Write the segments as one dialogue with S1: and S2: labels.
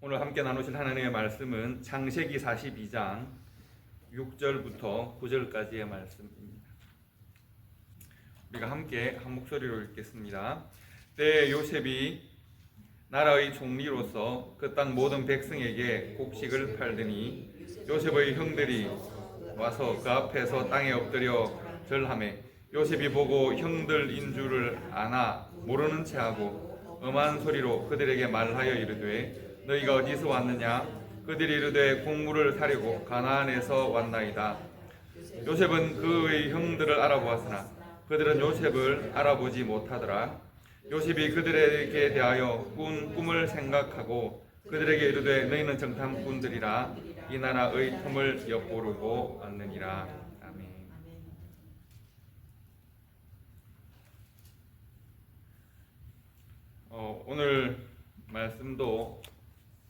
S1: 오늘 함께 나누실 하나님의 말씀은 창세기 42장 6절부터 9절까지의 말씀입니다. 우리가 함께 한 목소리로 읽겠습니다. 때에 요셉이 나라의 총리로서 그 땅 모든 백성에게 곡식을 팔더니 요셉의 형들이 와서 그 앞에서 땅에 엎드려 절하매 요셉이 보고 형들인 줄을 아나 모르는 체하고 엄한 소리로 그들에게 말하여 이르되 너희가 어디서 왔느냐? 그들이 이르되 곡물을 사려고 가나안에서 왔나이다. 요셉은 그의 형들을 알아보았으나 그들은 요셉을 알아보지 못하더라. 요셉이 그들에게 대하여 꾼 꿈을 생각하고 그들에게 이르되 너희는 정탐꾼들이라 이 나라의 틈을 엿보르고 왔느니라. 아멘. 오늘 말씀도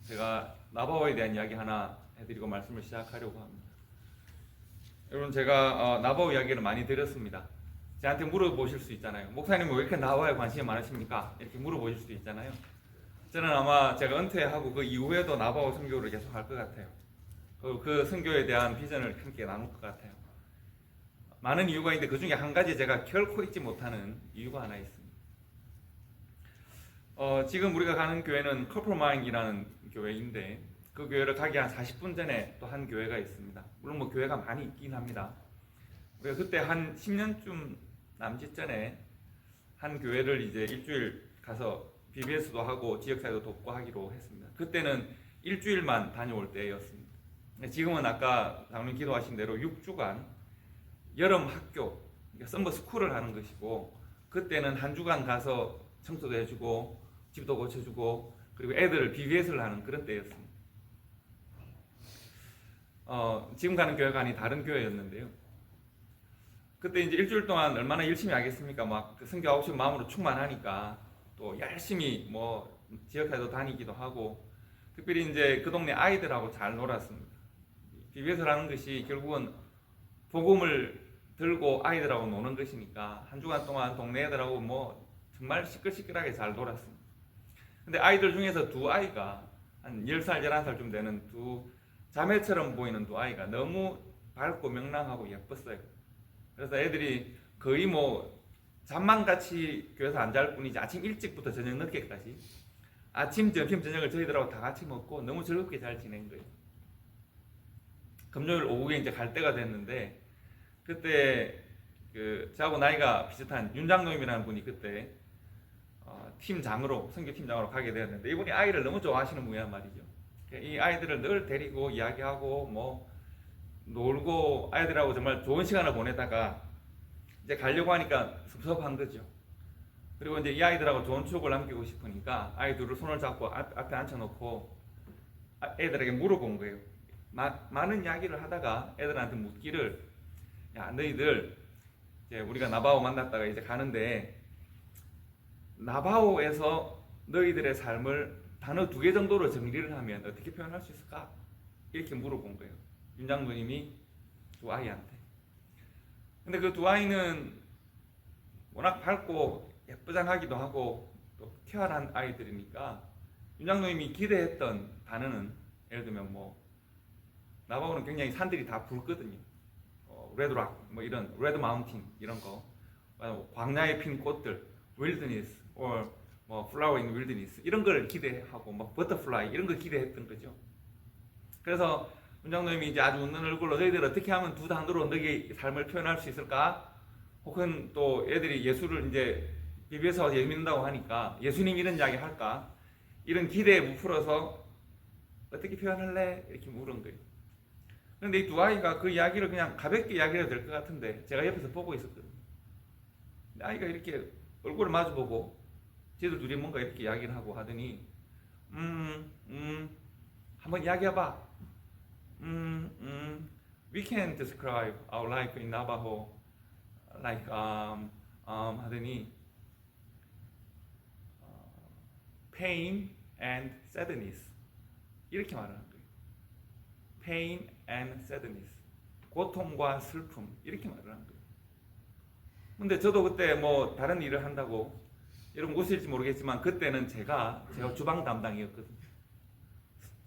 S1: 제가 나바오에 대한 이야기 하나 해드리고 말씀을 시작하려고 합니다. 여러분, 제가 나바오 이야기를 많이 들었습니다. 저한테 물어보실 수 있잖아요. 목사님 왜 이렇게 나바오에 관심이 많으십니까? 이렇게 물어보실 수 있잖아요. 저는 아마 제가 은퇴하고 그 이후에도 나바오 선교를 계속 할 것 같아요. 그 선교에 대한 비전을 함께 나눌 것 같아요. 많은 이유가 있는데 그 중에 한 가지 제가 결코 잊지 못하는 이유가 하나 있습니다. 지금 우리가 가는 교회는 커플마인이라는 교회인데 그 교회를 가기 한 40분 전에 또 한 교회가 있습니다. 물론 뭐 교회가 많이 있긴 합니다. 우리가 그때 한 10년쯤 남짓 전에 한 교회를 이제 일주일 가서 BBS도 하고 지역사회도 돕고 하기로 했습니다. 그때는 일주일만 다녀올 때였습니다. 지금은 아까 장로님 기도하신 대로 6주간 여름 학교, 그러니까 썸머 스쿨을 하는 것이고 그때는 한 주간 가서 청소도 해주고 집도 고쳐주고 그리고 애들 BBS를 하는 그런 때였습니다. 지금 가는 교회가 아닌 다른 교회였는데요. 그때 이제 일주일 동안 얼마나 열심히 하겠습니까? 막 선교 하고 싶은 마음으로 충만하니까 또 열심히 뭐 지역사회도 다니기도 하고 특별히 이제 그 동네 아이들하고 잘 놀았습니다. BBS를 하는 것이 결국은 복음을 들고 아이들하고 노는 것이니까 한 주간 동안 동네 애들하고 뭐 정말 시끌시끌하게 잘 놀았습니다. 근데 아이들 중에서 두 아이가 한 10살, 11살쯤 되는 두 자매처럼 보이는 두 아이가 너무 밝고 명랑하고 예뻤어요. 그래서 애들이 거의 뭐 잠만 같이 교회에서 안 잘 뿐이지 아침 일찍부터 저녁 늦게까지 아침, 점심, 저녁을 저희들하고 다 같이 먹고 너무 즐겁게 잘 지낸 거예요. 금요일 오후에 이제 갈 때가 됐는데 그때 저하고 나이가 비슷한 윤장노임이라는 분이 그때 팀장으로 선교팀장으로 가게 되었는데 이분이 아이를 너무 좋아하시는 분이란 말이죠. 이 아이들을 늘 데리고 이야기하고 뭐 놀고 아이들하고 정말 좋은 시간을 보내다가 이제 가려고 하니까 섭섭한 거죠. 그리고 이제 이 아이들하고 좋은 추억을 남기고 싶으니까 아이들을 손을 잡고 앞에 앉혀놓고 애들에게 물어본 거예요. 많은 이야기를 하다가 애들한테 묻기를 야 너희들 이제 우리가 나바오 만났다가 이제 가는데 나바오에서 너희들의 삶을 단어 2개 정도로 정리를 하면 어떻게 표현할 수 있을까? 이렇게 물어본 거예요. 윤장로님이 두 아이한테. 근데 그 두 아이는 워낙 밝고 예쁘장하기도 하고 또 쾌활한 아이들이니까 윤장로님이 기대했던 단어는 예를 들면 뭐 나바오는 굉장히 산들이 다 붉거든요. 레드락 뭐 이런 레드 마운틴 이런 거, 광야에 핀 꽃들, 윌드니스, 뭐 플라워잉 윌드니스 이런 걸 기대하고 막 버터플라이 이런 걸 기대했던 거죠. 그래서 원장님이 이제 아주 웃는 얼굴로 너희들 어떻게 하면 두 단어로 너희 삶을 표현할 수 있을까? 혹은 또 애들이 예수를 이제 BBS 와서 예수 믿는다고 하니까 예수님 이런 이야기 할까? 이런 기대에 부풀어서 어떻게 표현할래? 이렇게 물은 거예요. 그런데 이 두 아이가 그 이야기를 그냥 가볍게 이야기해도 될 것 같은데 제가 옆에서 보고 있었거든요. 아이가 이렇게 얼굴을 마주보고 쟤들 둘이 뭔가 이렇게 이야기를 하고 하더니 한번 이야기해봐. We can describe our life in Navajo like 하더니 pain and sadness 이렇게 말을 한 거예요. pain and sadness 고통과 슬픔 이렇게 말을 한 거예요. 근데 저도 그때 뭐 다른 일을 한다고 여러분 웃을지 모르겠지만 그때는 제가 주방 담당이었거든요.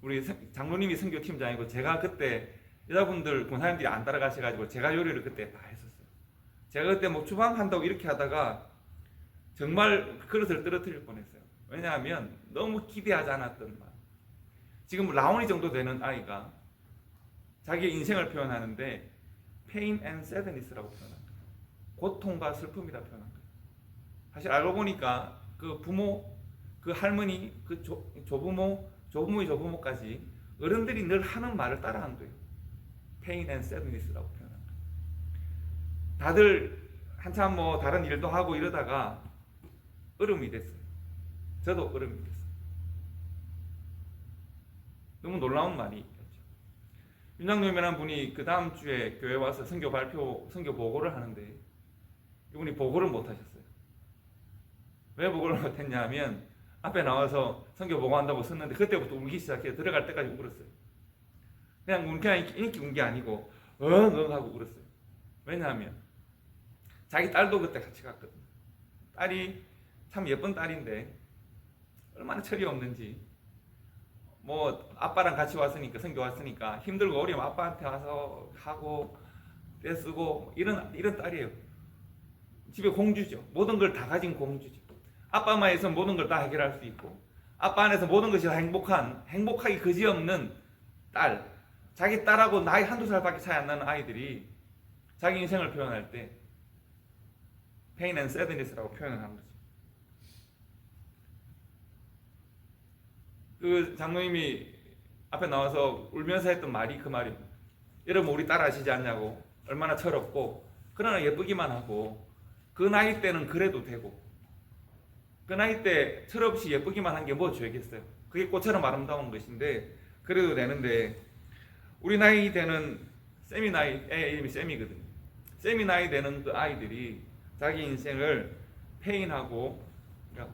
S1: 우리 장로님이 선교팀장이고 제가 그때 여자분들 권사님들이 안 따라가셔가지고 제가 요리를 그때 다 했었어요. 제가 그때 뭐 주방 한다고 이렇게 하다가 정말 그릇을 떨어뜨릴 뻔했어요. 왜냐하면 너무 기대하지 않았던 말. 지금 라온이 정도 되는 아이가 자기의 인생을 표현하는데 pain and sadness라고 표현한 거예요. 고통과 슬픔이라 표현한 거예요. 사실 알고 보니까 그 부모, 그 할머니, 그 조부모, 조부모의 조부모까지 어른들이 늘 하는 말을 따라한 거예요. pain and sadness라고 표현한 거예요. 다들 한참 뭐 다른 일도 하고 이러다가 얼음이 됐어요. 저도 얼음이 됐어요. 너무 놀라운 말이었죠. 윤장로님이라는 분이 그 다음 주에 교회 와서 선교 보고를 하는데 이분이 보고를 못 하셨어요. 왜 보고를 못 했냐면 앞에 나와서 선교 보고한다고 썼는데 그때부터 울기 시작해요. 들어갈 때까지 울었어요. 그냥 이렇게 운 게 아니고 응 하고 울었어요. 왜냐하면 자기 딸도 그때 같이 갔거든요. 딸이 참 예쁜 딸인데 얼마나 철이 없는지 뭐 아빠랑 같이 왔으니까 선교 왔으니까 힘들고 어려우면 아빠한테 와서 하고 떼쓰고 이런 딸이에요. 집에 공주죠. 모든 걸 다 가진 공주죠. 아빠만 있으면 모든 걸 다 해결할 수 있고 아빠 안에서 모든 것이 다 행복하기 그지없는 딸. 자기 딸하고 나이 한두 살밖에 차이 안 나는 아이들이 자기 인생을 표현할 때 pain and sadness라고 표현을 한 거죠. 그 장로님이 앞에 나와서 울면서 했던 말이 그 말입니다. 여러분 우리 딸 아시지 않냐고 얼마나 철없고 그러나 예쁘기만 하고 그 나이 때는 그래도 되고 그 나이 때 철없이 예쁘기만 한 게 뭐 죄겠어요. 그게 꽃처럼 아름다운 것인데 그래도 되는데 우리 나이 되는 쌤이 나이 애 이름이 쌤이거든요. 쌤이 나이 되는 그 아이들이 자기 인생을 페인하고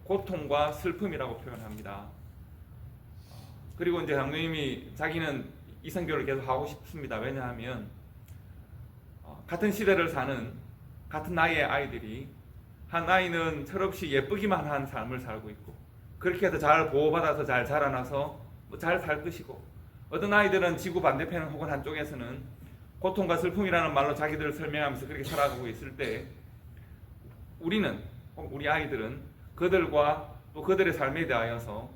S1: 고통과 슬픔이라고 표현합니다. 그리고 이제 장로님이 자기는 이 선교를 계속 하고 싶습니다. 왜냐하면 같은 시대를 사는 같은 나이의 아이들이 한 아이는 철없이 예쁘기만 한 삶을 살고 있고 그렇게 해서 잘 보호받아서 잘 자라나서 잘 살 것이고 어떤 아이들은 지구 반대편 혹은 한쪽에서는 고통과 슬픔이라는 말로 자기들을 설명하면서 그렇게 살아가고 있을 때 우리 아이들은 그들과 또 그들의 삶에 대하여서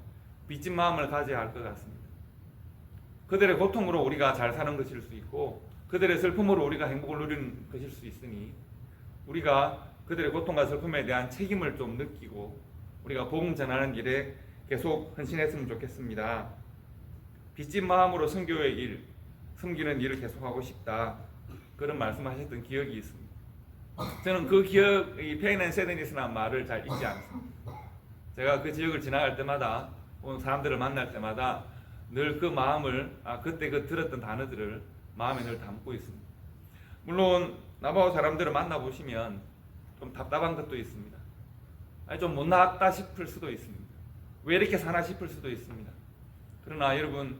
S1: 빚진 마음을 가져야 할 것 같습니다. 그들의 고통으로 우리가 잘 사는 것일 수 있고 그들의 슬픔으로 우리가 행복을 누리는 것일 수 있으니 우리가 그들의 고통과 슬픔에 대한 책임을 좀 느끼고 우리가 복음 전하는 일에 계속 헌신했으면 좋겠습니다. 빚진 마음으로 선교의 일, 섬기는 일을 계속하고 싶다. 그런 말씀하셨던 기억이 있습니다. 저는 그 기억, 이 pain and sadness라는 말을 잘 잊지 않습니다. 제가 그 지역을 지나갈 때마다 사람들을 만날 때마다 늘 그 마음을 그때 그 들었던 단어들을 마음에 늘 담고 있습니다. 물론 나바오 사람들을 만나보시면 좀 답답한 것도 있습니다. 좀 못났다 싶을 수도 있습니다. 왜 이렇게 사나 싶을 수도 있습니다. 그러나 여러분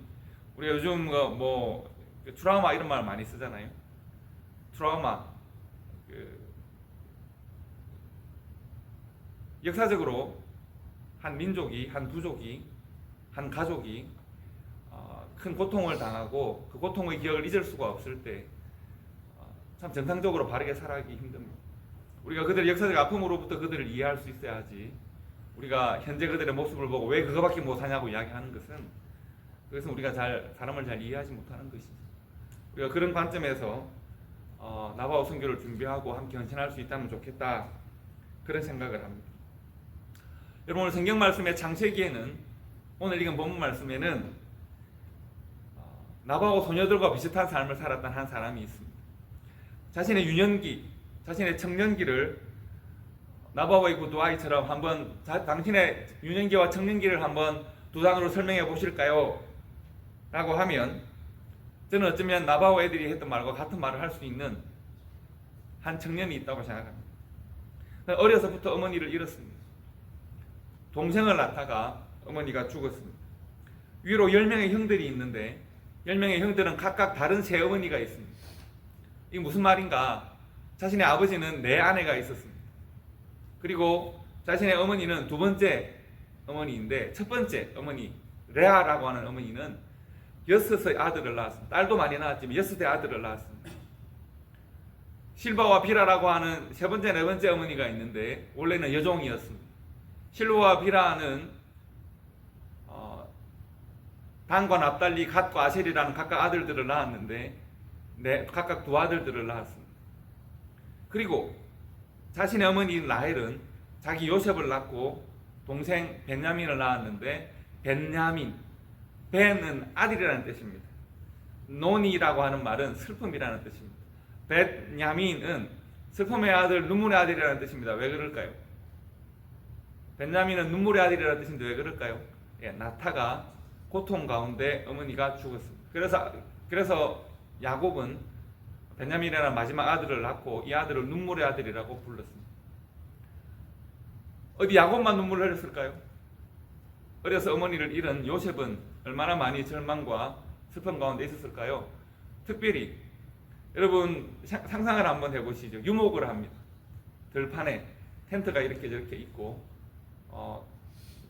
S1: 우리가 요즘 뭐 트라우마 이런 말 많이 쓰잖아요. 트라우마 역사적으로 한 민족이, 한 부족이, 한 가족이 큰 고통을 당하고 그 고통의 기억을 잊을 수가 없을 때 참 정상적으로 바르게 살아가기 힘듭니다. 우리가 그들의 역사적 아픔으로부터 그들을 이해할 수 있어야지 우리가 현재 그들의 모습을 보고 왜 그거밖에 못하냐고 이야기하는 것은 그것은 우리가 사람을 잘 이해하지 못하는 것이죠. 우리가 그런 관점에서 나바오 선교를 준비하고 함께 헌신할 수 있다면 좋겠다 그런 생각을 합니다. 여러분 오늘 성경 말씀의 창세기에는 오늘 읽은 본문 말씀에는 나바오 소녀들과 비슷한 삶을 살았던 한 사람이 있습니다. 자신의 유년기, 자신의 청년기를 나바오의 그 두 아이처럼 한번 당신의 유년기와 청년기를 한번 두 단어로 설명해 보실까요? 라고 하면 저는 어쩌면 나바오 애들이 했던 말과 같은 말을 할 수 있는 한 청년이 있다고 생각합니다. 어려서부터 어머니를 잃었습니다. 동생을 낳다가 어머니가 죽었습니다. 위로 10명의 형들이 있는데 10명의 형들은 각각 다른 새 어머니가 있습니다. 이게 무슨 말인가? 자신의 아버지는 4아내가 있었습니다. 그리고 자신의 어머니는 두 번째 어머니인데 첫 번째 어머니 레아라고 하는 어머니는 여섯의 아들을 낳았습니다. 딸도 많이 낳았지만 여섯의 아들을 낳았습니다. 실바와 비라라고 하는 세 번째, 네 번째 어머니가 있는데 원래는 여종이었습니다. 실바와 비라는 단과 납달리, 갓과 아셀이라는 각각 아들들을 낳았는데 각각 두 아들들을 낳았습니다. 그리고 자신의 어머니 라헬은 자기 요셉을 낳고 동생 벤야민을 낳았는데 벤야민, 벤은 아들이라는 뜻입니다. 논이라고 하는 말은 슬픔이라는 뜻입니다. 벤야민은 슬픔의 아들, 눈물의 아들이라는 뜻입니다. 왜 그럴까요? 벤야민은 눈물의 아들이라는 뜻인데 왜 그럴까요? 나타가 고통 가운데 어머니가 죽었습니다. 그래서 야곱은 벤야민이라는 마지막 아들을 낳고 이 아들을 눈물의 아들이라고 불렀습니다. 어디 야곱만 눈물을 흘렸을까요? 어려서 어머니를 잃은 요셉은 얼마나 많이 절망과 슬픔 가운데 있었을까요? 특별히 여러분 상상을 한번 해보시죠. 유목을 합니다. 들판에 텐트가 이렇게 저렇게 있고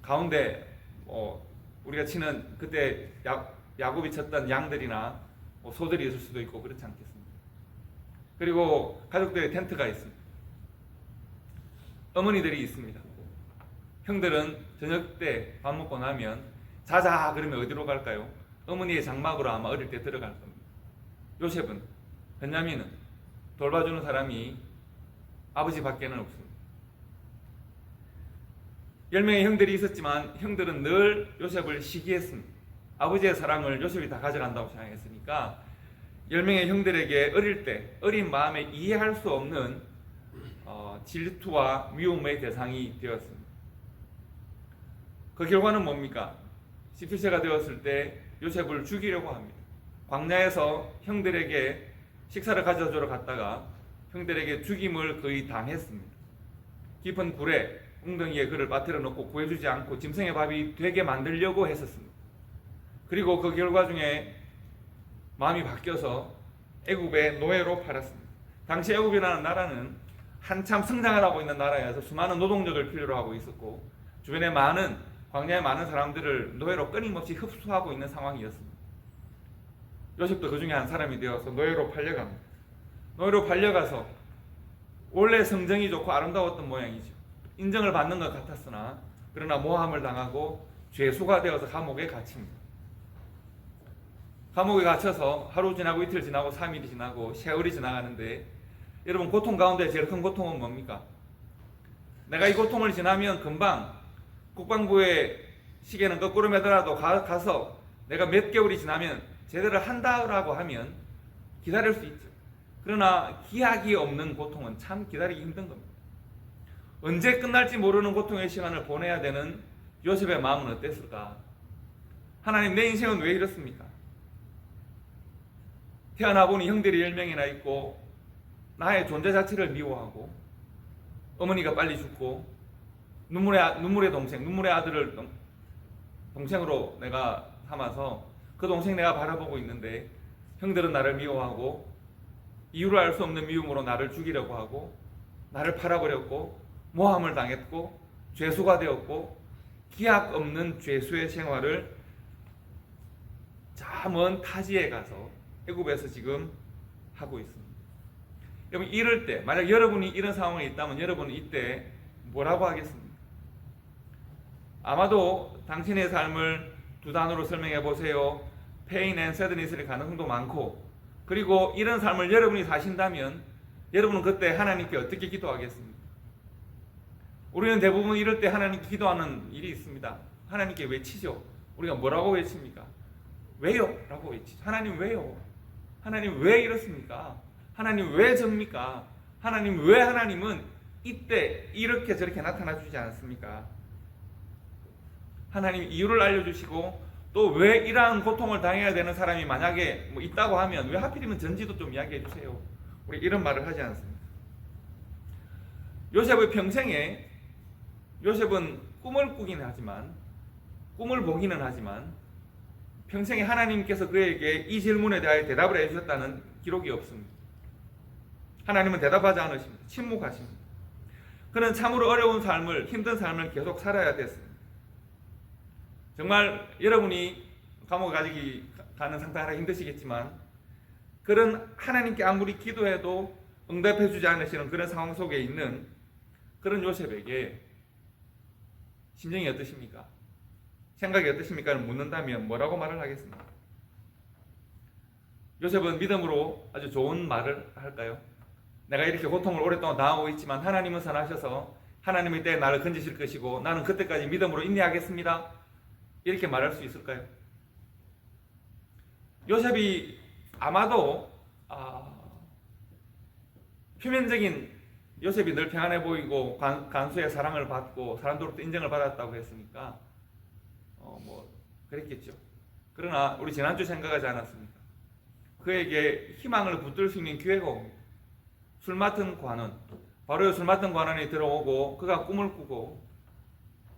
S1: 가운데 우리가 치는 그때 야곱이 쳤던 양들이나 소들이 있을 수도 있고 그렇지 않겠습니까? 그리고 가족들의 텐트가 있습니다. 어머니들이 있습니다. 형들은 저녁 때 밥 먹고 나면 자자 그러면 어디로 갈까요? 어머니의 장막으로 아마 어릴 때 들어갈 겁니다. 요셉은, 벤야민은 돌봐주는 사람이 아버지 밖에는 없습니다. 10명의 형들이 있었지만 형들은 늘 요셉을 시기했습니다. 아버지의 사랑을 요셉이 다 가져간다고 생각했으니까 10명의 형들에게 어릴 때 어린 마음에 이해할 수 없는 질투와 미움의 대상이 되었습니다. 그 결과는 뭡니까? 17세가 되었을 때 요셉을 죽이려고 합니다. 광야에서 형들에게 식사를 가져주러 갔다가 형들에게 죽임을 거의 당했습니다. 깊은 굴에 웅덩이에 그를 빠뜨려 놓고 구해주지 않고 짐승의 밥이 되게 만들려고 했었습니다. 그리고 그 결과 중에 마음이 바뀌어서 애굽의 노예로 팔았습니다. 당시 애굽이라는 나라는 한참 성장을 하고 있는 나라여서 수많은 노동력을 필요로 하고 있었고 주변에 광야에 많은 사람들을 노예로 끊임없이 흡수하고 있는 상황이었습니다. 요셉도 그 중에 한 사람이 되어서 노예로 팔려갑니다. 노예로 팔려가서 원래 성정이 좋고 아름다웠던 모양이죠. 인정을 받는 것 같았으나 그러나 모함을 당하고 죄수가 되어서 감옥에 갇힙니다. 감옥에 갇혀서 하루 지나고 이틀 지나고 3일이 지나고 세월이 지나가는데 여러분 고통 가운데 제일 큰 고통은 뭡니까? 내가 이 고통을 지나면 금방 국방부의 시계는 거꾸로 매더라도 가서 내가 몇 개월이 지나면 제대로 한다라고 하면 기다릴 수 있죠. 그러나 기약이 없는 고통은 참 기다리기 힘든 겁니다. 언제 끝날지 모르는 고통의 시간을 보내야 되는 요셉의 마음은 어땠을까? 하나님, 내 인생은 왜 이렇습니까? 태어나 보니 형들이 10명이나 있고 나의 존재 자체를 미워하고 어머니가 빨리 죽고 눈물의 동생, 눈물의 아들을 동생으로 내가 삼아서 그 동생 내가 바라보고 있는데 형들은 나를 미워하고 이유를 알 수 없는 미움으로 나를 죽이려고 하고 나를 팔아버렸고 모함을 당했고 죄수가 되었고 기약 없는 죄수의 생활을 저 먼 타지에 가서 애굽에서 지금 하고 있습니다. 여러분 이럴 때 만약 여러분이 이런 상황에 있다면 여러분은 이때 뭐라고 하겠습니까? 아마도 당신의 삶을 두 단어로 설명해 보세요. Pain and sadness일 가능성도 많고 그리고 이런 삶을 여러분이 사신다면 여러분은 그때 하나님께 어떻게 기도하겠습니까? 우리는 대부분 이럴 때 하나님께 기도하는 일이 있습니다. 하나님께 외치죠. 우리가 뭐라고 외칩니까? 왜요? 라고 외치죠. 하나님 왜요? 하나님 왜 이렇습니까? 하나님 왜 접니까? 하나님 왜 하나님은 이때 이렇게 저렇게 나타나 주지 않습니까? 하나님 이유를 알려주시고 또 왜 이러한 고통을 당해야 되는 사람이 만약에 있다고 하면 왜 하필이면 전지도 좀 이야기해 주세요. 우리 이런 말을 하지 않습니다. 요셉의 평생에 요셉은 꿈을 꾸기는 하지만 꿈을 보기는 하지만 평생에 하나님께서 그에게 이 질문에 대하여 대답을 해주셨다는 기록이 없습니다. 하나님은 대답하지 않으십니다. 침묵하십니다. 그는 참으로 어려운 삶을 힘든 삶을 계속 살아야 됐습니다. 정말 여러분이 감옥에 가는 상당히 힘드시겠지만 그런 하나님께 아무리 기도해도 응답해 주지 않으시는 그런 상황 속에 있는 그런 요셉에게 심정이 어떠십니까? 생각이 어떠십니까?를 묻는다면 뭐라고 말을 하겠습니까? 요셉은 믿음으로 아주 좋은 말을 할까요? 내가 이렇게 고통을 오랫동안 당하고 있지만 하나님은 선하셔서 하나님의 때에 나를 건지실 것이고 나는 그때까지 믿음으로 인내하겠습니다. 이렇게 말할 수 있을까요? 요셉이 아마도 표면적인 요셉이 늘 평안해 보이고 간수의 사랑을 받고 사람들로부터 인정을 받았다고 했으니까 그랬겠죠. 그러나 우리 지난주 생각하지 않았습니까? 그에게 희망을 붙들 수 있는 기회가 옵니다. 술 맡은 관원, 바로 술 맡은 관원이 들어오고 그가 꿈을 꾸고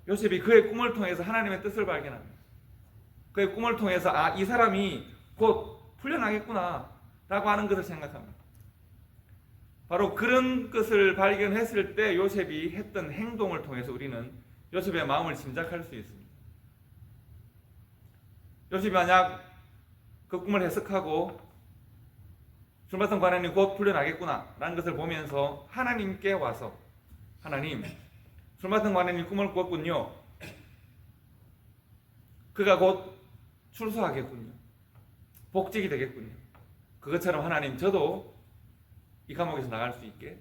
S1: 요셉이 그의 꿈을 통해서 하나님의 뜻을 발견합니다. 그의 꿈을 통해서 이 사람이 곧 풀려나겠구나 라고 하는 것을 생각합니다. 바로 그런 것을 발견했을 때 요셉이 했던 행동을 통해서 우리는 요셉의 마음을 짐작할 수 있습니다. 요셉이 만약 그 꿈을 해석하고 술 맡은 관원이 곧 풀려나겠구나 라는 것을 보면서 하나님께 와서 하나님, 술 맡은 관원이 꿈을 꿨군요. 그가 곧 출소하겠군요. 복직이 되겠군요. 그것처럼 하나님, 저도 이 감옥에서 나갈 수 있게,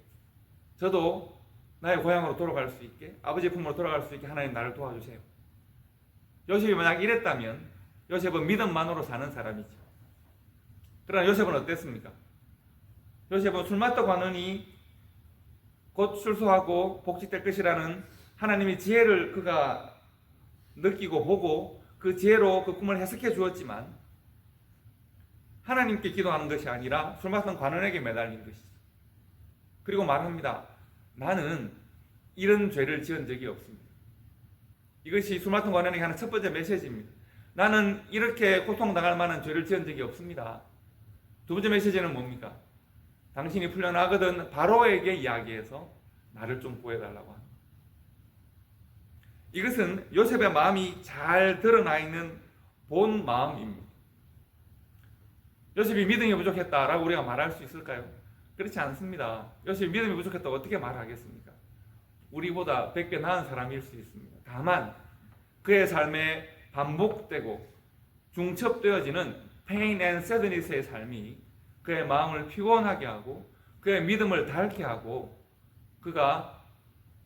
S1: 저도 나의 고향으로 돌아갈 수 있게, 아버지의 품으로 돌아갈 수 있게 하나님 나를 도와주세요. 요셉이 만약 이랬다면 요셉은 믿음만으로 사는 사람이죠. 그러나 요셉은 어땠습니까? 요셉은 술 맡은 관원이 곧 출소하고 복직될 것이라는 하나님의 지혜를 그가 느끼고 보고 그 지혜로 그 꿈을 해석해 주었지만 하나님께 기도하는 것이 아니라 술 맡은 관원에게 매달린 것이죠. 그리고 말합니다. 나는 이런 죄를 지은 적이 없습니다. 이것이 술 맡은 관원에게 하는 첫 번째 메시지입니다. 나는 이렇게 고통당할 만한 죄를 지은 적이 없습니다. 두 번째 메시지는 뭡니까? 당신이 풀려나거든 바로에게 이야기해서 나를 좀 구해달라고 합니다. 이것은 요셉의 마음이 잘 드러나 있는 본 마음입니다. 요셉이 믿음이 부족했다라고 우리가 말할 수 있을까요? 그렇지 않습니다. 요셉이 믿음이 부족했다고 어떻게 말하겠습니까? 우리보다 100배 나은 사람일 수 있습니다. 다만 그의 삶에 반복되고 중첩되어지는 pain and sadness의 삶이 그의 마음을 피곤하게 하고 그의 믿음을 닳게 하고 그가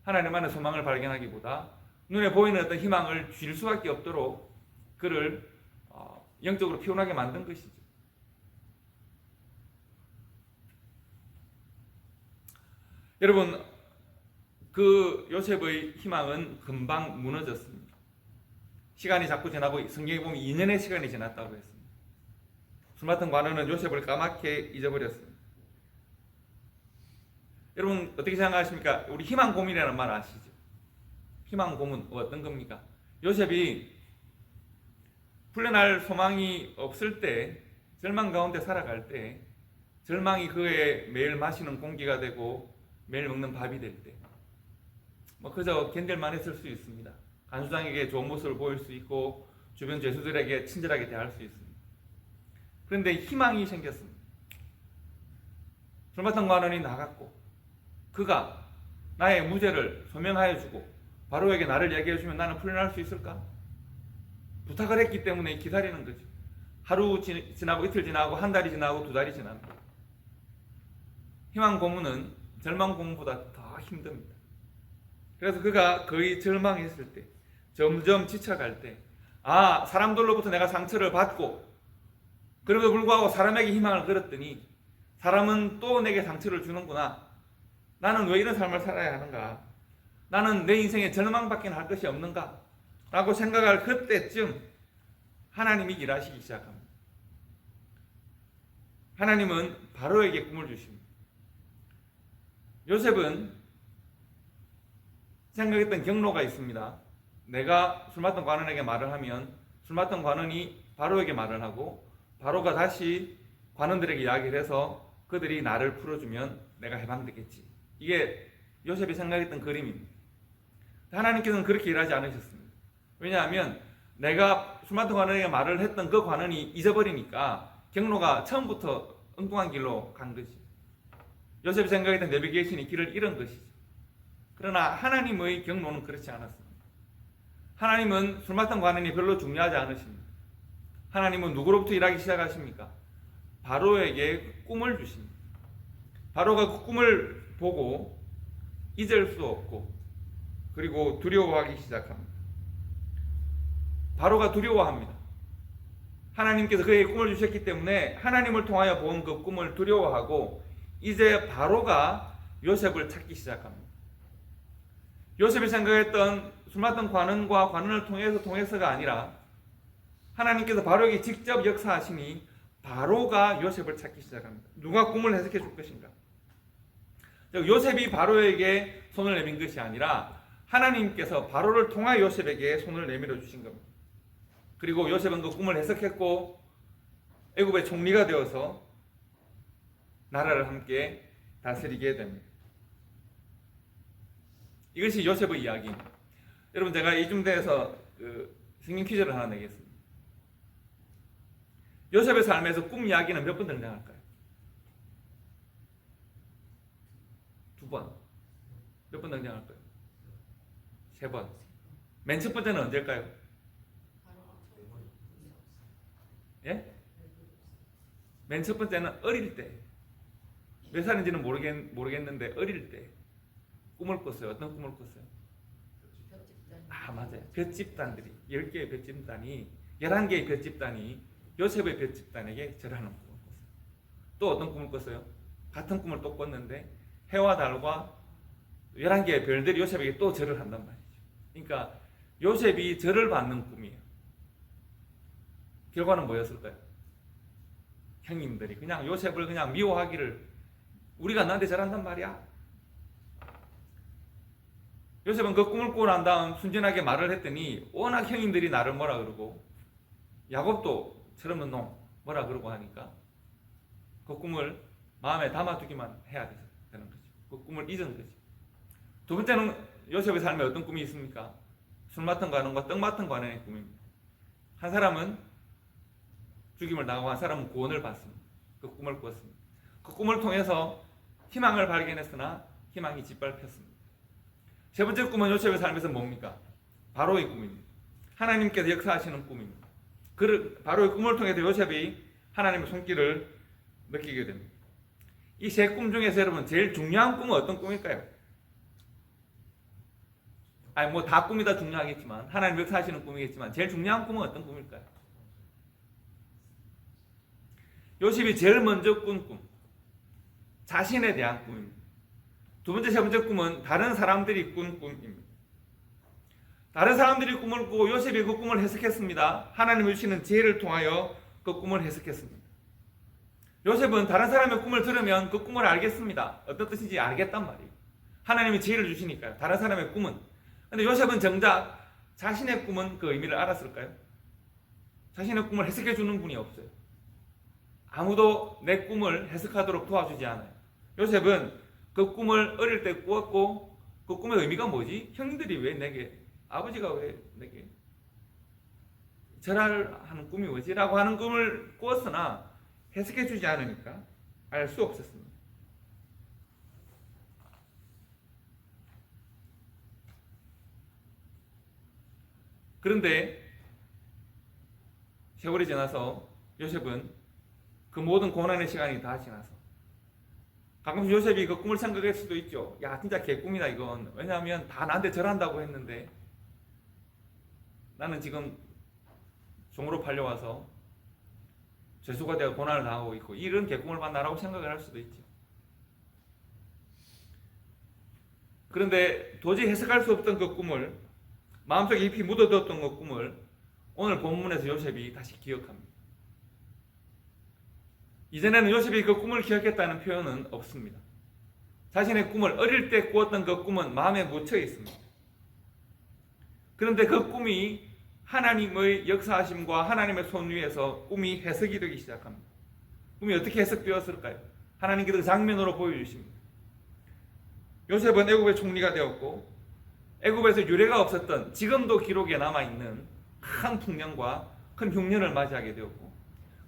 S1: 하나님 안에 소망을 발견하기보다 눈에 보이는 어떤 희망을 쥘 수밖에 없도록 그를 영적으로 피곤하게 만든 것이죠. 여러분, 그 요셉의 희망은 금방 무너졌습니다. 시간이 자꾸 지나고 성경에 보면 2년의 시간이 지났다고 했습니다. 술 맡은 관원은 요셉을 까맣게 잊어버렸습니다. 여러분 어떻게 생각하십니까? 우리 희망 고문이라는 말 아시죠? 희망 고문 어떤 겁니까? 요셉이 풀려날 소망이 없을 때, 절망 가운데 살아갈 때, 절망이 그의 매일 마시는 공기가 되고 매일 먹는 밥이 될 때, 그저 견딜만 했을 수 있습니다. 간수장에게 좋은 모습을 보일 수 있고 주변 죄수들에게 친절하게 대할 수 있습니다. 그런데 희망이 생겼습니다. 술 맡은 관원이 나갔고 그가 나의 무죄를 소명하여 주고 바로에게 나를 얘기해 주면 나는 풀려날 수 있을까? 부탁을 했기 때문에 기다리는 거죠. 하루 지나고 이틀 지나고 한 달이 지나고 두 달이 지납니다. 희망 고문은 절망 고문보다 더 힘듭니다. 그래서 그가 거의 절망했을 때, 점점 지쳐갈 때, 사람들로부터 내가 상처를 받고 그럼에도 불구하고 사람에게 희망을 걸었더니 사람은 또 내게 상처를 주는구나. 나는 왜 이런 삶을 살아야 하는가? 나는 내 인생에 절망밖에 할 것이 없는가? 라고 생각할 그때쯤 하나님이 일하시기 시작합니다. 하나님은 바로에게 꿈을 주십니다. 요셉은 생각했던 경로가 있습니다. 내가 술 맡은 관원에게 말을 하면 술 맡은 관원이 바로에게 말을 하고 바로가 다시 관원들에게 이야기를 해서 그들이 나를 풀어주면 내가 해방되겠지. 이게 요셉이 생각했던 그림입니다. 하나님께서는 그렇게 일하지 않으셨습니다. 왜냐하면 내가 술 맡은 관원에게 말을 했던 그 관원이 잊어버리니까 경로가 처음부터 엉뚱한 길로 간 거지. 요셉이 생각했던 내비게이션이 길을 잃은 것이지. 그러나 하나님의 경로는 그렇지 않았습니다. 하나님은 술 맡은 관원이 별로 중요하지 않으십니다. 하나님은 누구로부터 일하기 시작하십니까? 바로에게 꿈을 주십니다. 바로가 그 꿈을 보고 잊을 수 없고 그리고 두려워하기 시작합니다. 바로가 두려워합니다. 하나님께서 그에게 꿈을 주셨기 때문에 하나님을 통하여 본 그 꿈을 두려워하고 이제 바로가 요셉을 찾기 시작합니다. 요셉이 생각했던 술 맡은 관원과 관원을 통해서가 아니라 하나님께서 바로에게 직접 역사하시니 바로가 요셉을 찾기 시작합니다. 누가 꿈을 해석해 줄 것인가? 요셉이 바로에게 손을 내민 것이 아니라 하나님께서 바로를 통하여 요셉에게 손을 내밀어 주신 겁니다. 그리고 요셉은 그 꿈을 해석했고 애굽의 총리가 되어서 나라를 함께 다스리게 됩니다. 이것이 요셉의 이야기입니다. 여러분, 제가 이쯤 돼서 성경 퀴즈를 하나 내겠습니다. 요셉의 삶에서 꿈 이야기는 몇 번 등장할까요? 2번. 몇 번 등장할까요? 3번. 맨 첫 번째는 언제일까요? 예? 맨 첫 번째는 어릴 때. 몇 살인지는 모르겠는데 어릴 때 꿈을 꿨어요. 어떤 꿈을 꿨어요? 맞아요. 볏집단들이 10개의 볏집단이 11개의 볏집단이 요셉의 볏집단에게 절하는 꿈을 꿨어요. 또 어떤 꿈을 꿨어요? 같은 꿈을 또 꿨는데 해와 달과 11개의 별들이 요셉에게 또 절을 한단 말이죠. 그러니까 요셉이 절을 받는 꿈이에요. 결과는 뭐였을까요? 형님들이 그냥 요셉을 그냥 미워하기를, 우리가 너한테 절한단 말이야. 요셉은 그 꿈을 꾸고 난 다음 순진하게 말을 했더니 워낙 형님들이 나를 뭐라 그러고 야곱도 철없는 놈 뭐라 그러고 하니까 그 꿈을 마음에 담아두기만 해야 되는 거죠. 그 꿈을 잊은 거죠. 두 번째는 요셉의 삶에 어떤 꿈이 있습니까? 술 맡은 관원과 떡 맡은 관원의 꿈입니다. 한 사람은 죽임을 당하고 한 사람은 구원을 받습니다. 그 꿈을 꾸었습니다. 그 꿈을 통해서 희망을 발견했으나 희망이 짓밟혔습니다. 세 번째 꿈은 요셉의 삶에서 뭡니까? 바로의 꿈입니다. 하나님께서 역사하시는 꿈입니다. 바로의 꿈을 통해서 요셉이 하나님의 손길을 느끼게 됩니다. 이 세 꿈 중에서 여러분 제일 중요한 꿈은 어떤 꿈일까요? 다 꿈이 다 중요하겠지만 하나님 역사하시는 꿈이겠지만 제일 중요한 꿈은 어떤 꿈일까요? 요셉이 제일 먼저 꾼 꿈, 자신에 대한 꿈입니다. 두 번째, 세 번째 꿈은 다른 사람들이 꾼 꿈입니다. 다른 사람들이 꿈을 꾸고 요셉이 그 꿈을 해석했습니다. 하나님이 주시는 지혜를 통하여 그 꿈을 해석했습니다. 요셉은 다른 사람의 꿈을 들으면 그 꿈을 알겠습니다. 어떤 뜻인지 알겠단 말이에요. 하나님이 지혜를 주시니까요. 다른 사람의 꿈은. 근데 요셉은 정작 자신의 꿈은 그 의미를 알았을까요? 자신의 꿈을 해석해 주는 분이 없어요. 아무도 내 꿈을 해석하도록 도와주지 않아요. 요셉은 그 꿈을 어릴 때 꾸었고 그 꿈의 의미가 뭐지? 형들이 왜 내게, 아버지가 왜 내게 절하는 꿈이 뭐지? 라고 하는 꿈을 꾸었으나 해석해 주지 않으니까 알 수 없었습니다. 그런데 세월이 지나서 요셉은 그 모든 고난의 시간이 다 지나서 가끔씩 요셉이 그 꿈을 생각할 수도 있죠. 야, 진짜 개꿈이다 이건. 왜냐하면 다 나한테 절한다고 했는데 나는 지금 종으로 팔려와서 죄수가 되어 고난을 당하고 있고 이런 개꿈을 만나라고 생각을 할 수도 있죠. 그런데 도저히 해석할 수 없던 그 꿈을, 마음속에 깊이 묻어두었던 그 꿈을 오늘 본문에서 요셉이 다시 기억합니다. 이전에는 요셉이 그 꿈을 기억했다는 표현은 없습니다. 자신의 꿈을 어릴 때 꾸었던 그 꿈은 마음에 묻혀 있습니다. 그런데 그 꿈이 하나님의 역사하심과 하나님의 손 위에서 꿈이 해석이 되기 시작합니다. 꿈이 어떻게 해석되었을까요? 하나님께서 그 장면으로 보여주십니다. 요셉은 애굽의 총리가 되었고 애굽에서 유례가 없었던, 지금도 기록에 남아있는 큰 풍년과 큰 흉년을 맞이하게 되었고,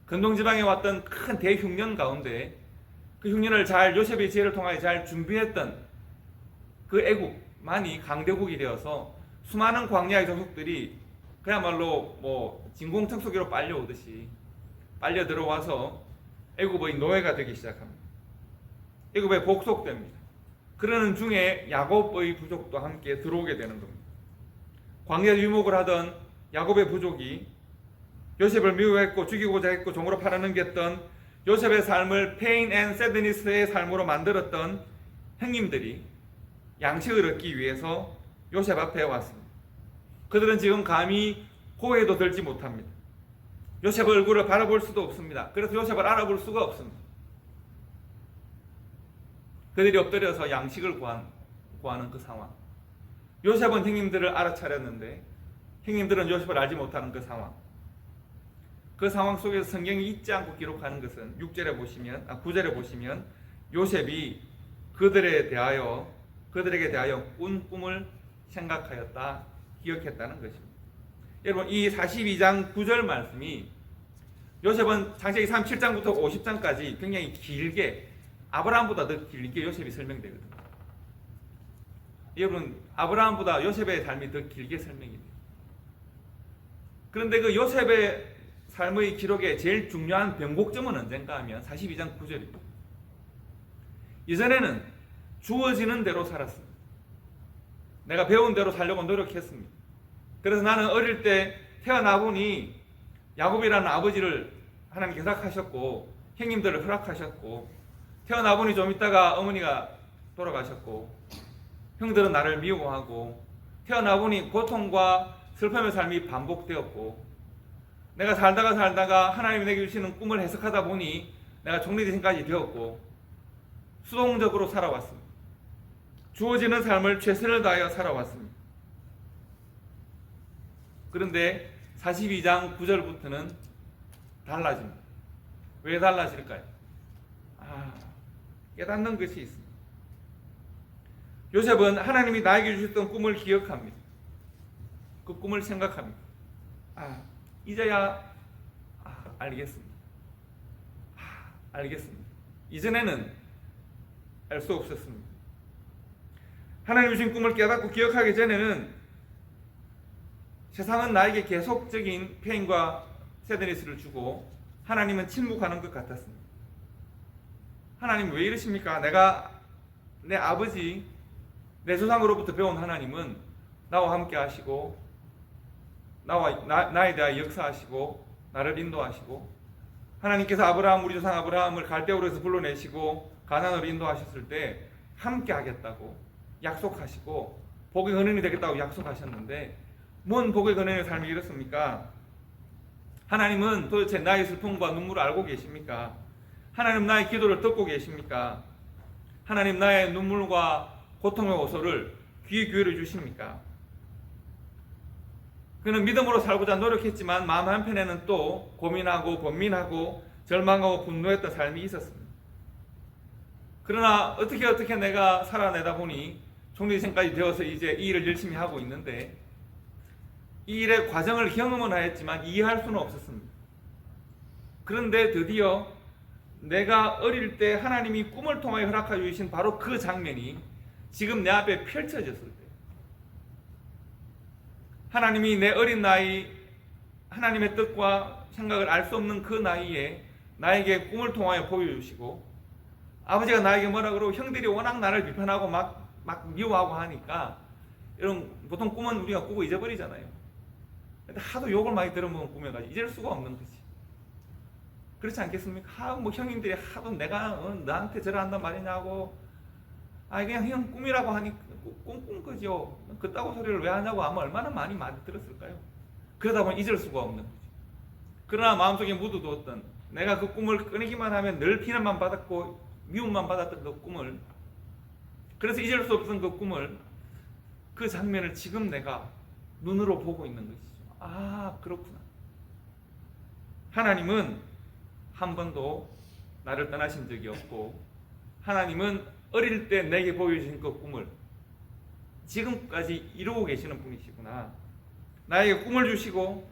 S1: 근동지방에 왔던 큰 대흉년 가운데 그 흉년을 잘 요셉의 지혜를 통하여 잘 준비했던 그 애국만이 강대국이 되어서 수많은 광야의 종족들이 그야말로 뭐 진공청소기로 빨려오듯이 빨려 들어와서 애굽의 노예가 되기 시작합니다. 애굽에 복속됩니다. 그러는 중에 야곱의 부족도 함께 들어오게 되는 겁니다. 광야 유목을 하던 야곱의 부족이 요셉을 미워했고 죽이고자 했고 종으로 팔아넘겼던 요셉의 삶을 페인 앤 새드니스의 삶으로 만들었던 형님들이 양식을 얻기 위해서 요셉 앞에 왔습니다. 그들은 지금 감히 호해도 들지 못합니다. 요셉의 얼굴을 바라볼 수도 없습니다. 그래서 요셉을 알아볼 수가 없습니다. 그들이 엎드려서 양식을 구하는 그 상황. 요셉은 형님들을 알아차렸는데 형님들은 요셉을 알지 못하는 그 상황. 그 상황 속에서 성경이 잊지 않고 기록하는 것은 9절에 보시면 요셉이 그들에게 대하여 꾼 꿈을 생각하였다, 기억했다는 것입니다. 여러분, 이 42장 9절 말씀이 요셉은 창세기 37장부터 50장까지 굉장히 길게, 아브라함보다 더 길게 요셉이 설명되거든요. 여러분, 아브라함보다 요셉의 삶이 더 길게 설명이 돼요. 그런데 그 요셉의 삶의 기록의 제일 중요한 변곡점은 언젠가 하면 42장 9절입니다. 이전에는 주어지는 대로 살았습니다. 내가 배운 대로 살려고 노력했습니다. 그래서 나는 어릴 때 태어나 보니 야곱이라는 아버지를 하나님께 허락하셨고 형님들을 허락하셨고, 태어나 보니 좀 있다가 어머니가 돌아가셨고 형들은 나를 미워하고, 태어나 보니 고통과 슬픔의 삶이 반복되었고, 내가 살다가 하나님이 내게 주시는 꿈을 해석하다 보니 내가 종리대생까지 되었고, 수동적으로 살아왔습니다. 주어지는 삶을 최선을 다하여 살아왔습니다. 그런데 42장 9절부터는 달라집니다. 왜 달라질까요? 깨닫는 것이 있습니다. 요셉은 하나님이 나에게 주셨던 꿈을 기억합니다. 그 꿈을 생각합니다. 이제야 알겠습니다. 알겠습니다. 이전에는 알 수 없었습니다. 하나님 주신 꿈을 깨닫고 기억하기 전에는 세상은 나에게 계속적인 페인과 새드니스를 주고 하나님은 침묵하는 것 같았습니다. 하나님 왜 이러십니까? 내가 내 아버지, 내 조상으로부터 배운 하나님은 나와 함께 하시고 나에 대하여 역사하시고 나를 인도하시고, 하나님께서 우리 조상 아브라함을 갈대우르에서 불러내시고 가나안으로 인도하셨을 때 함께 하겠다고 약속하시고 복의 근원이 되겠다고 약속하셨는데, 뭔 복의 근원의 삶이 이렇습니까? 하나님은 도대체 나의 슬픔과 눈물을 알고 계십니까? 하나님 나의 기도를 듣고 계십니까? 하나님 나의 눈물과 고통의 호소를 귀에 기울여 주십니까? 그는 믿음으로 살고자 노력했지만 마음 한편에는 또 고민하고 번민하고 절망하고 분노했던 삶이 있었습니다. 그러나 어떻게 내가 살아내다 보니 종리생까지 되어서 이제 이 일을 열심히 하고 있는데, 이 일의 과정을 경험은 하였지만 이해할 수는 없었습니다. 그런데 드디어 내가 어릴 때 하나님이 꿈을 통하여 허락하여 주신 바로 그 장면이 지금 내 앞에 펼쳐졌을 때, 하나님이 내 어린 나이 하나님의 뜻과 생각을 알 수 없는 그 나이에 나에게 꿈을 통하여 보여주시고, 아버지가 나에게 뭐라 그러고 형들이 워낙 나를 비판하고 막 미워하고 하니까, 이런 보통 꿈은 우리가 꾸고 잊어버리잖아요. 근데 하도 욕을 많이 들으면 꾸며가지고 잊을 수가 없는 거지. 그렇지 않겠습니까? 뭐 형님들이 하도 내가 나한테 저러 한단 말이냐고, 그냥 형 꿈이라고 하니 꿈꾼 거죠. 그따구 소리를 왜 하냐고 아마 얼마나 많이 들었을까요? 그러다 보니 잊을 수가 없는 거죠. 그러나 마음속에 묻어두었던, 내가 그 꿈을 끊기만 하면 늘 비난만 받았고 미움만 받았던 그 꿈을, 그래서 잊을 수 없던 그 꿈을, 그 장면을 지금 내가 눈으로 보고 있는 것이죠. 그렇구나. 하나님은 한 번도 나를 떠나신 적이 없고, 하나님은 어릴 때 내게 보여주신 그 꿈을 지금까지 이루고 계시는 분이시구나. 나에게 꿈을 주시고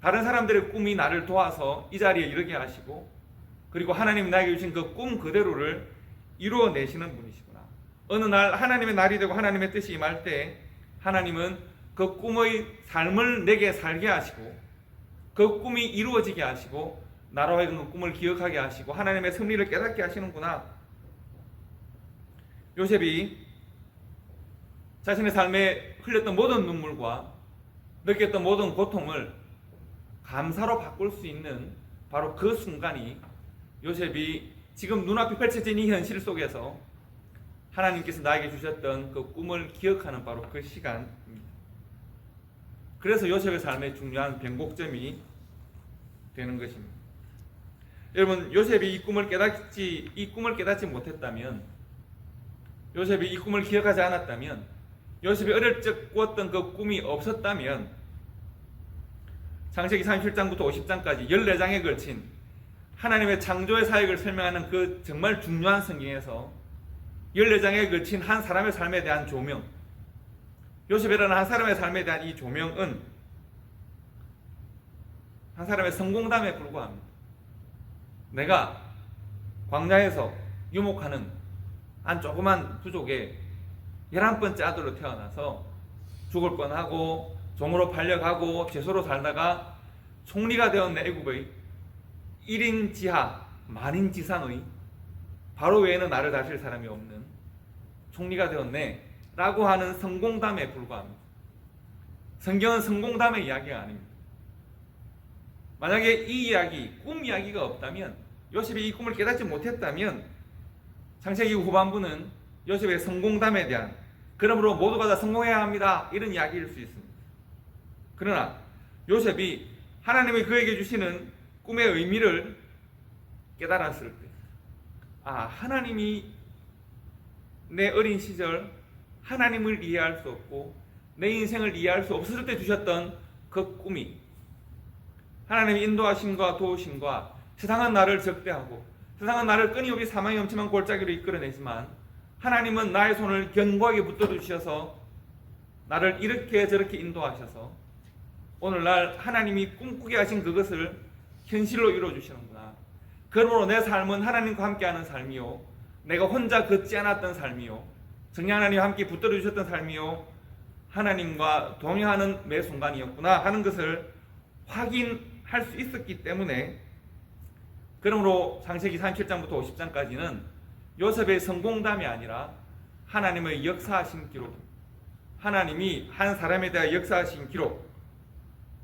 S1: 다른 사람들의 꿈이 나를 도와서 이 자리에 이르게 하시고 그리고 하나님 나에게 주신 그 꿈 그대로를 이루어내시는 분이시구나. 어느 날 하나님의 날이 되고 하나님의 뜻이 임할 때 하나님은 그 꿈의 삶을 내게 살게 하시고 그 꿈이 이루어지게 하시고 나로 하여금 그 꿈을 기억하게 하시고 하나님의 섭리를 깨닫게 하시는구나. 요셉이 자신의 삶에 흘렸던 모든 눈물과 느꼈던 모든 고통을 감사로 바꿀 수 있는 바로 그 순간이 요셉이 지금 눈앞에 펼쳐진 이 현실 속에서 하나님께서 나에게 주셨던 그 꿈을 기억하는 바로 그 시간입니다. 그래서 요셉의 삶의 중요한 변곡점이 되는 것입니다. 여러분, 요셉이 이 꿈을 깨닫지 못했다면, 요셉이 이 꿈을 기억하지 않았다면, 요셉이 어릴 적 꾸었던 그 꿈이 없었다면 창세기 37장부터 50장까지 14장에 걸친 하나님의 창조의 사역을 설명하는 그 정말 중요한 성경에서 14장에 걸친 한 사람의 삶에 대한 조명, 요셉이라는 한 사람의 삶에 대한 이 조명은 한 사람의 성공담에 불과합니다. 내가 광야에서 유목하는 한 조그만 부족의 11번째 아들로 태어나서 죽을 뻔하고 종으로 팔려가고 죄수로 살다가 총리가 되었네. 애굽의 1인 지하 만인 지상의 바로 외에는 나를 다스릴 사람이 없는 총리가 되었네 라고 하는 성공담에 불과합니다. 성경은 성공담의 이야기가 아닙니다. 만약에 이 이야기, 꿈 이야기가 없다면, 요셉이 이 꿈을 깨닫지 못했다면 창세기 후반부는 요셉의 성공담에 대한, 그러므로 모두가 다 성공해야 합니다, 이런 이야기일 수 있습니다. 그러나 요셉이 하나님이 그에게 주시는 꿈의 의미를 깨달았을 때, 하나님이 내 어린 시절 하나님을 이해할 수 없고 내 인생을 이해할 수 없었을 때 주셨던 그 꿈이, 하나님의 인도하심과 도우심과 세상은 나를 적대하고 세상은 나를 끊임없이 사망의 엄침한 골짜기로 이끌어내지만 하나님은 나의 손을 견고하게 붙들어 주셔서 나를 이렇게 저렇게 인도하셔서 오늘날 하나님이 꿈꾸게 하신 그것을 현실로 이루어주시는구나. 그러므로 내 삶은 하나님과 함께하는 삶이요, 내가 혼자 걷지 않았던 삶이요, 정녕 하나님과 함께 붙들어 주셨던 삶이요, 하나님과 동행하는 매 순간이었구나 하는 것을 확인할 수 있었기 때문에, 그러므로 창세기 37장부터 50장까지는 요셉의 성공담이 아니라 하나님의 역사하신 기록, 하나님이 한 사람에 대해 역사하신 기록,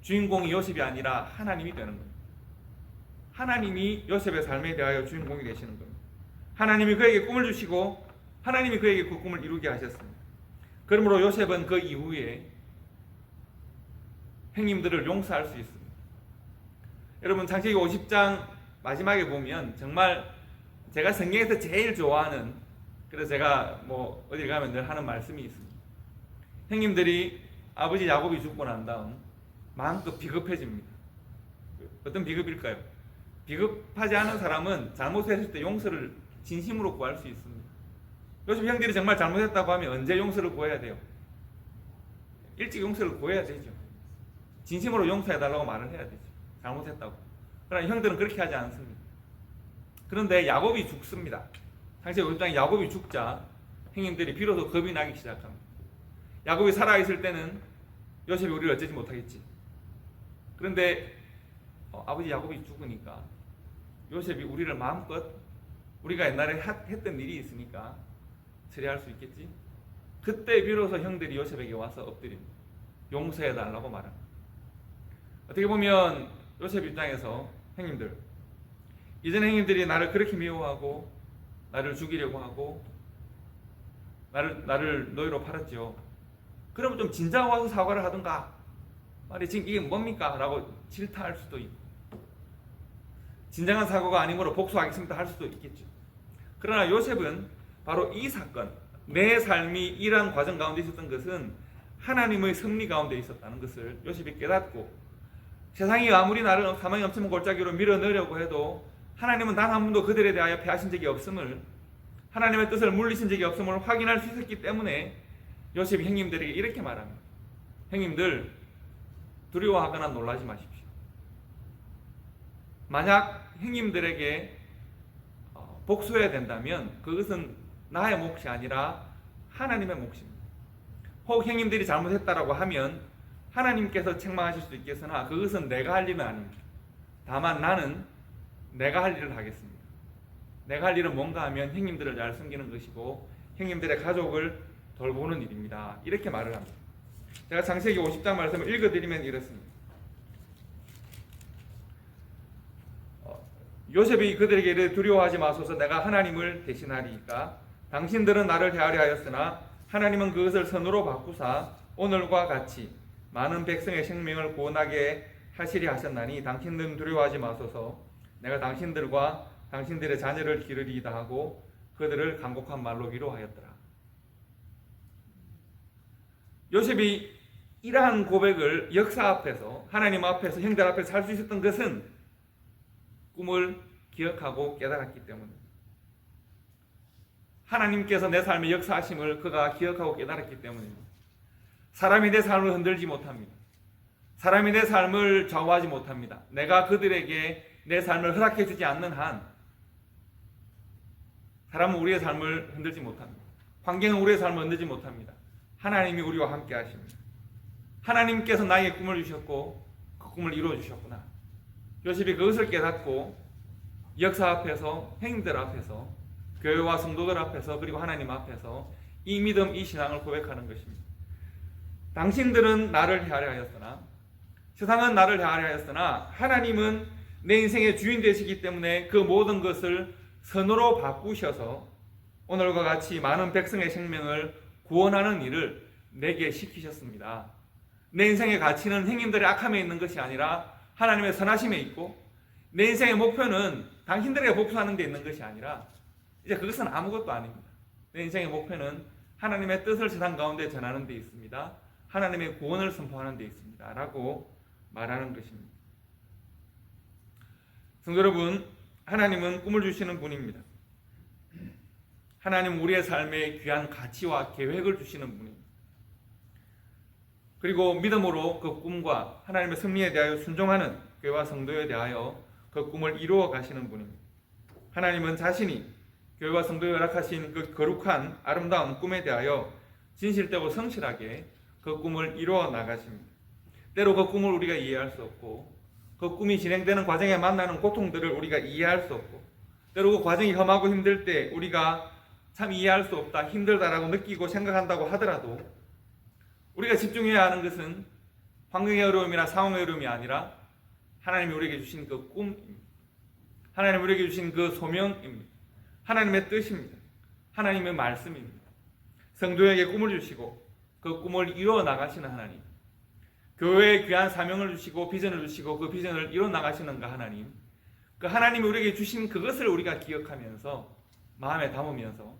S1: 주인공이 요셉이 아니라 하나님이 되는 겁니다. 하나님이 요셉의 삶에 대하여 주인공이 되시는 겁니다. 하나님이 그에게 꿈을 주시고 하나님이 그에게 그 꿈을 이루게 하셨습니다. 그러므로 요셉은 그 이후에 형님들을 용서할 수 있습니다. 여러분, 창세기 50장 마지막에 보면 정말 제가 성경에서 제일 좋아하는, 그래서 제가 어딜 가면 늘 하는 말씀이 있습니다. 형님들이 아버지 야곱이 죽고 난 다음 마음껏 비겁해집니다. 어떤 비겁일까요? 비겁하지 않은 사람은 잘못했을 때 용서를 진심으로 구할 수 있습니다. 요셉 형들이 정말 잘못했다고 하면 언제 용서를 구해야 돼요? 일찍 용서를 구해야 되죠. 진심으로 용서해달라고 말을 해야 되죠. 잘못했다고. 그러나 형들은 그렇게 하지 않습니다. 그런데 야곱이 죽습니다. 창세기 50장에 야곱이 죽자 형님들이 비로소 겁이 나기 시작합니다. 야곱이 살아있을 때는 요셉이 우리를 어쩌지 못하겠지. 그런데 아버지 야곱이 죽으니까 요셉이 우리를 마음껏, 우리가 옛날에 했던 일이 있으니까 처리할 수 있겠지. 그때 비로소 형들이 요셉에게 와서 엎드립니다. 용서해달라고 말합니다. 어떻게 보면 요셉 입장에서 형님들, 이전에 형님들이 나를 그렇게 미워하고 나를 죽이려고 하고 나를 노예로 팔았죠. 그러면 좀 진작 와서 사과를 하든가, 지금 이게 뭡니까? 라고 질타할 수도 있고, 진정한 사과가 아니므로 복수하겠습니다 할 수도 있겠죠. 그러나 요셉은 바로 이 사건, 내 삶이 이러한 과정 가운데 있었던 것은 하나님의 섭리 가운데 있었다는 것을 요셉이 깨닫고, 세상이 아무리 나를 사망의 엄청난 골짜기로 밀어넣으려고 해도 하나님은 단 한 번도 그들에 대하여 패하신 적이 없음을, 하나님의 뜻을 물리신 적이 없음을 확인할 수 있었기 때문에 요셉이 형님들에게 이렇게 말합니다. 형님들 두려워하거나 놀라지 마십시오. 만약 형님들에게 복수해야 된다면 그것은 나의 몫이 아니라 하나님의 몫입니다. 혹 형님들이 잘못했다라고 하면 하나님께서 책망하실 수 있겠으나 그것은 내가 할 일은 아닙니다. 다만 나는 내가 할 일을 하겠습니다. 내가 할 일은 뭔가 하면 형님들을 잘 섬기는 것이고 형님들의 가족을 돌보는 일입니다. 이렇게 말을 합니다. 제가 창세기 50장 말씀을 읽어드리면 이렇습니다. 요셉이 그들에게 이르되 두려워하지 마소서 내가 하나님을 대신하리이까 당신들은 나를 헤아려 하였으나 하나님은 그것을 선으로 바꾸사 오늘과 같이 많은 백성의 생명을 구원하게 하시리 하셨나니 당신들은 두려워하지 마소서 내가 당신들과 당신들의 자녀를 기르리이다 하고 그들을 간곡한 말로 위로하였더라. 요셉이 이러한 고백을 역사 앞에서 하나님 앞에서 형들 앞에서 할 수 있었던 것은 꿈을 기억하고 깨달았기 때문입니다. 하나님께서 내 삶의 역사하심을 그가 기억하고 깨달았기 때문입니다. 사람이 내 삶을 흔들지 못합니다. 사람이 내 삶을 좌우하지 못합니다. 내가 그들에게 내 삶을 허락해 주지 않는 한 사람은 우리의 삶을 흔들지 못합니다. 환경은 우리의 삶을 흔들지 못합니다. 하나님이 우리와 함께 하십니다. 하나님께서 나에게 꿈을 주셨고 그 꿈을 이루어 주셨구나. 요셉이 그것을 깨닫고 역사 앞에서 형님들 앞에서 교회와 성도들 앞에서 그리고 하나님 앞에서 이 믿음 이 신앙을 고백하는 것입니다. 당신들은 나를 헤아려 하였으나 세상은 나를 헤아려 하였으나 하나님은 내 인생의 주인 되시기 때문에 그 모든 것을 선으로 바꾸셔서 오늘과 같이 많은 백성의 생명을 구원하는 일을 내게 시키셨습니다. 내 인생의 가치는 형님들의 악함에 있는 것이 아니라 하나님의 선하심에 있고 내 인생의 목표는 당신들에게 복수하는 데 있는 것이 아니라 이제 그것은 아무것도 아닙니다. 내 인생의 목표는 하나님의 뜻을 세상 가운데 전하는 데 있습니다. 하나님의 구원을 선포하는 데 있습니다. 라고 말하는 것입니다. 성도 여러분, 하나님은 꿈을 주시는 분입니다. 하나님은 우리의 삶에 귀한 가치와 계획을 주시는 분입니다. 그리고 믿음으로 그 꿈과 하나님의 섭리에 대하여 순종하는 교회와 성도에 대하여 그 꿈을 이루어 가시는 분입니다. 하나님은 자신이 교회와 성도에 허락하신 그 거룩한 아름다운 꿈에 대하여 진실되고 성실하게 그 꿈을 이루어 나가십니다. 때로 그 꿈을 우리가 이해할 수 없고 그 꿈이 진행되는 과정에 만나는 고통들을 우리가 이해할 수 없고 때로 그 과정이 험하고 힘들 때 우리가 참 이해할 수 없다, 힘들다라고 느끼고 생각한다고 하더라도 우리가 집중해야 하는 것은 환경의 어려움이나 상황의 어려움이 아니라 하나님이 우리에게 주신 그 꿈입니다. 하나님이 우리에게 주신 그 소명입니다. 하나님의 뜻입니다. 하나님의 말씀입니다. 성도에게 꿈을 주시고 그 꿈을 이루어 나가시는 하나님, 교회에 귀한 사명을 주시고 비전을 주시고 그 비전을 이루어 나가시는 그 하나님, 그 하나님이 우리에게 주신 그것을 우리가 기억하면서 마음에 담으면서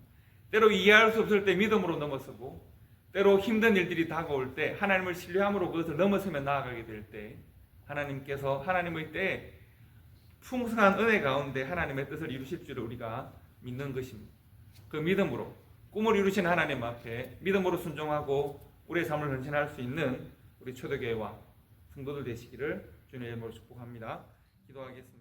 S1: 때로 이해할 수 없을 때 믿음으로 넘어서고 때로 힘든 일들이 다가올 때 하나님을 신뢰함으로 그것을 넘어서며 나아가게 될 때 하나님께서 하나님의 때에 풍성한 은혜 가운데 하나님의 뜻을 이루실 줄을 우리가 믿는 것입니다. 그 믿음으로 꿈을 이루신 하나님 앞에 믿음으로 순종하고 우리의 삶을 헌신할 수 있는 우리 초대교회와 성도들 되시기를 주님의 이름으로 축복합니다. 기도하겠습니다.